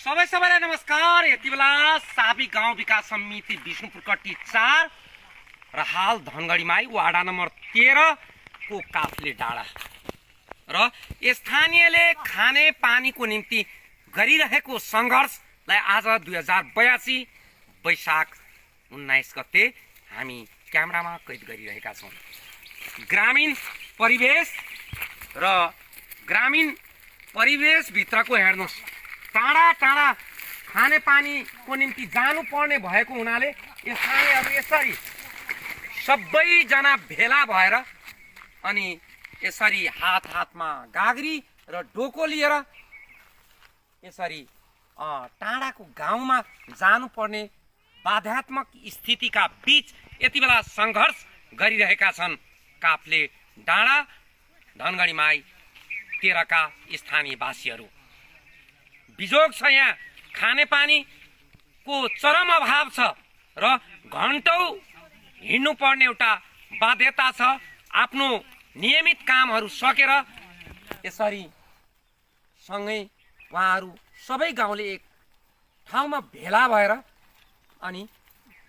सबैलाई नमस्कार। यति बेला साबी गाउँ विकास समिति विष्णुपुर कट्टी 4 र हाल धनगढीमाई वाडा नम्बर 13 को काफले डाँडा र स्थानीयले खाने पानीको निम्ति गरिरहेको सङ्घर्षलाई आज 2082 वैशाख 19 गते हामी क्यामेरामा कैद गरिरहेका छौँ। ग्रामीण परिवेश भित्रको हेर्नुहोस्, टाढा टाढा खाने पानीको निम्ति जानुपर्ने भएको हुनाले स्थानीयहरू यसरी सबैजना भेला भएर अनि यसरी हातमा गाग्री र डोको लिएर यसरी टाढाको गाउँमा जानुपर्ने बाध्यात्मक स्थितिका बीच यति बेला सङ्घर्ष गरिरहेका छन् काफले डाँडा धनगढीमाई 13 का स्थानीयवासीहरू। बिजोग छ, यहाँ खानेपानीको चरम अभाव छ र घन्टौं हिँड्नुपर्ने एउटा बाध्यता छ। आफ्नो नियमित कामहरू सकेर यसरी सँगै उहाँहरू सबै गाउँले एक ठाउँमा भेला भएर अनि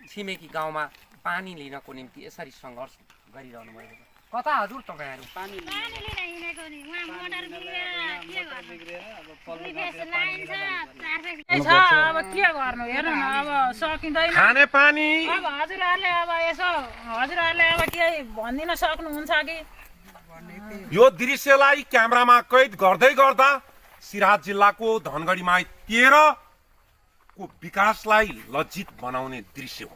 छिमेकी गाउँमा पानी लिनको निम्ति यसरी सङ्घर्ष गरिरहनु भएको छ। कता हजुर तपाईहरु? पानी लिन हिँडेको नि, वहाँ मोटर बिग्रेर के गर्नु? लाइन छ, अब के गर्नु? हेर्नु न, अब सकिँदैन खाने पानी। अब हजुरहरुले अब यसो हजुरहरुले अब के भनिदिन सक्नुहुन्छ कि? यो दृश्यलाई क्यामेरामा कैद गर्दै गर्दा सिराहा जिल्लाको धनगढीमाई 13 को विकासलाई लज्जित बनाउने दृश्य हो।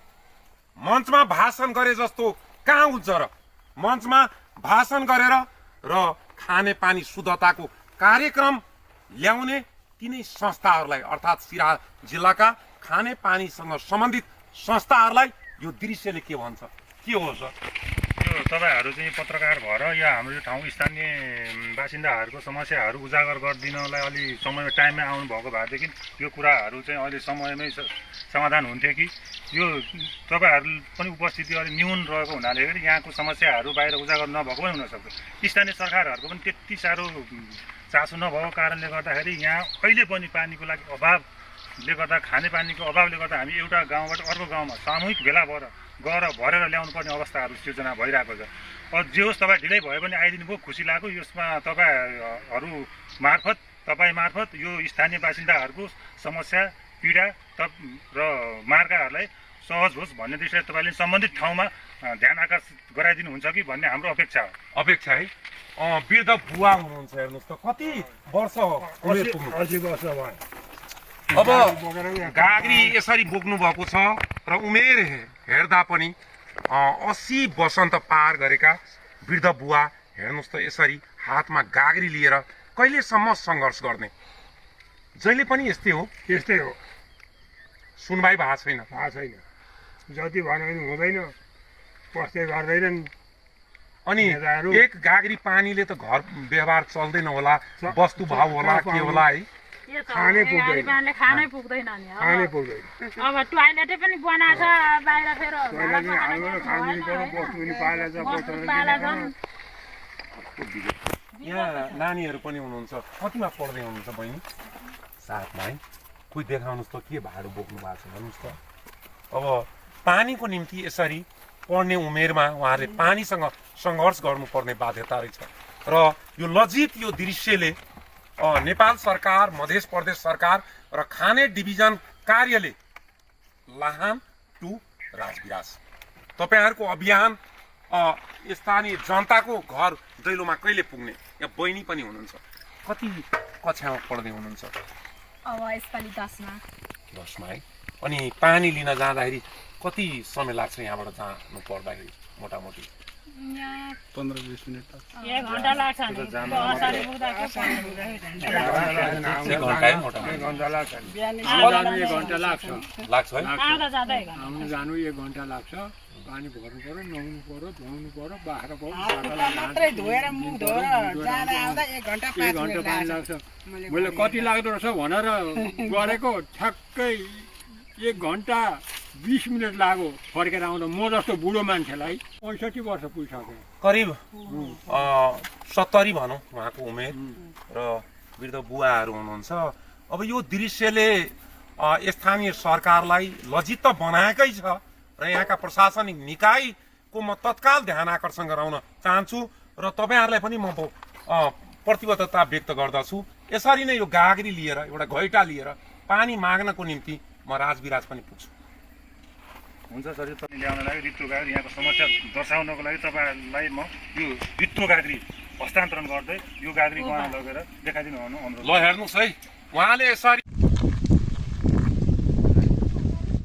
मञ्चमा भाषण गरे जस्तो कहाँ हुन्छ र? मञ्चमा भाषण गरेर र खानेपानी शुद्धताको कार्यक्रम ल्याउने तिनै संस्थाहरूलाई अर्थात् सिराहा जिल्लाका खानेपानीसँग सम्बन्धित संस्थाहरूलाई यो दृश्यले के भन्छ? के हो सर? यो तपाईहरु चाहिँ पत्रकार भएर या हाम्रो यो ठाउँ स्थानीय बासिन्दाहरूको समस्याहरू उजागर गरिदिनलाई अलि समय टाइममा आउनु भएको भएदेखि यो कुराहरू चाहिँ अहिले समयमै समाधान हुन्थ्यो कि यो तपाईहरु पनि उपस्थिति अलि न्यून रहेको हुनाले यहाँको समस्याहरू बाहिर उजागर नभएको पनि हुनसक्छ। स्थानीय सरकारहरूको पनि त्यति साह्रो चासो नभएको कारणले गर्दाखेरि यहाँ अहिले पनि पानीको लागि अभावले गर्दा खानेपानीको अभावले गर्दा हामी एउटा गाउँबाट अर्को गाउँमा सामूहिक भेला भएर गएर भरेर ल्याउनु पर्ने अवस्थाहरू सिर्जना भइरहेको छ। जे होस्, तपाईँ ढिलै भए पनि आइदिनु भयो, खुसी लाग्यो। यसमा तपाईँ मार्फत यो स्थानीय बासिन्दाहरूको समस्या पीडा र मार्काहरूलाई सहज होस् भन्ने दृष्टिले तपाईँले सम्बन्धित ठाउँमा ध्यान आकर्षित गराइदिनुहुन्छ कि भन्ने हाम्रो अपेक्षा हो। अपेक्षा है। वृद्ध बुवा हुनुहुन्छ, हेर्नुहोस् त कति वर्ष हो? 80 वर्ष भयो। अब गाग्री यसरी बोक्नु भएको छ र उमेर हेर्दा पनि 80 वसन्त पार गरेका वृद्ध बुवा हेर्नुहोस् त यसरी हातमा गाग्री लिएर कहिलेसम्म सङ्घर्ष गर्ने? जहिले पनि यस्तै हो। सुनवाई भएको छैन। जति भन्यो भने हुँदैन, पस्दै गर्दैनन्। अनि एक गाग्री पानीले त घर व्यवहार चल्दैन होला, वस्तु भाव होला, के होला है? खानै पुग्दैन नि। अब टोयलेटै पनि बनाछ बाहिर, फेर यहाँ नानीहरू पनि हुनुहुन्छ, कतिमा पढ्दै हुनुहुन्छ बहिनी? 7मा है। कोही देखाउनुहोस् त के भाडो बोक्नु भएको छ भन्नुहोस् त। अब पानीको निम्ति यसरी पढ्ने उमेरमा उहाँहरूले पानीसँग सङ्घर्ष गर्नुपर्ने बाध्यता रहेछ र यो लज्जित यो दृश्यले नेपाल सरकार, मध्य प्रदेश सरकार र खाने डिभिजन कार्यालय लाहान टु राजविराज तपाईहरुको अभियान स्थानीय जनताको घर दैलोमा कहिले पुग्ने? यहाँ बहिनी पनि हुनुहुन्छ, कति कक्षामा पढ्दै हुनुहुन्छ? अब यसपालि 10मा है। अनि पानी लिन जाँदाखेरि कति समय लाग्छ यहाँबाट जानु पर्दाखेरि? मोटामोटी 15-20 मिनट 1 घण्टा लाग्छ नि। लाग्छ है। आउनु जानु 1 घण्टा लाग्छ। पानी भर्नु पर्यो, नुहाउनु पर्यो, धुवाउनु पर्यो, बाख्रा मात्रै धोएर मुख धोएर जाँदा आउँदा 1 घण्टा 5 मिनेट लाग्छ। मैले कति लाग्दो रहेछ भनेर गरेको, ठ्याक्कै 1 घण्टा 20 मिनट लाग्यो फर्केर आउँदा। म जस्तो बुढो मान्छेलाई 65 वर्ष पुगिसक्यो, करिब 70 भनौँ उहाँको उमेर र वृद्ध बुवाहरू हुनुहुन्छ। अब यो दृश्यले स्थानीय सरकारलाई लज्जित त बनाएकै छ र यहाँका प्रशासनिक निकायको म तत्काल ध्यान आकर्षण गराउन चाहन्छु र तपाईँहरूलाई पनि म प्रतिबद्धता व्यक्त गर्दछु। यसरी नै यो गाग्री लिएर एउटा घैटा लिएर पानी माग्नको निम्ति म राजविराज पनि पुग्छु। हुन्छ सर, यो तपाईँ ल्याउन लागि रित्तो गाग्री यहाँको समस्या दर्शाउनको लागि तपाईँलाई म यो रित्तो गाग्री हस्तान्तरण गर्दै यो गाग्री उहाँ लगेर देखाइदिनु अनुरोध। ल हेर्नुहोस् है, उहाँले यसरी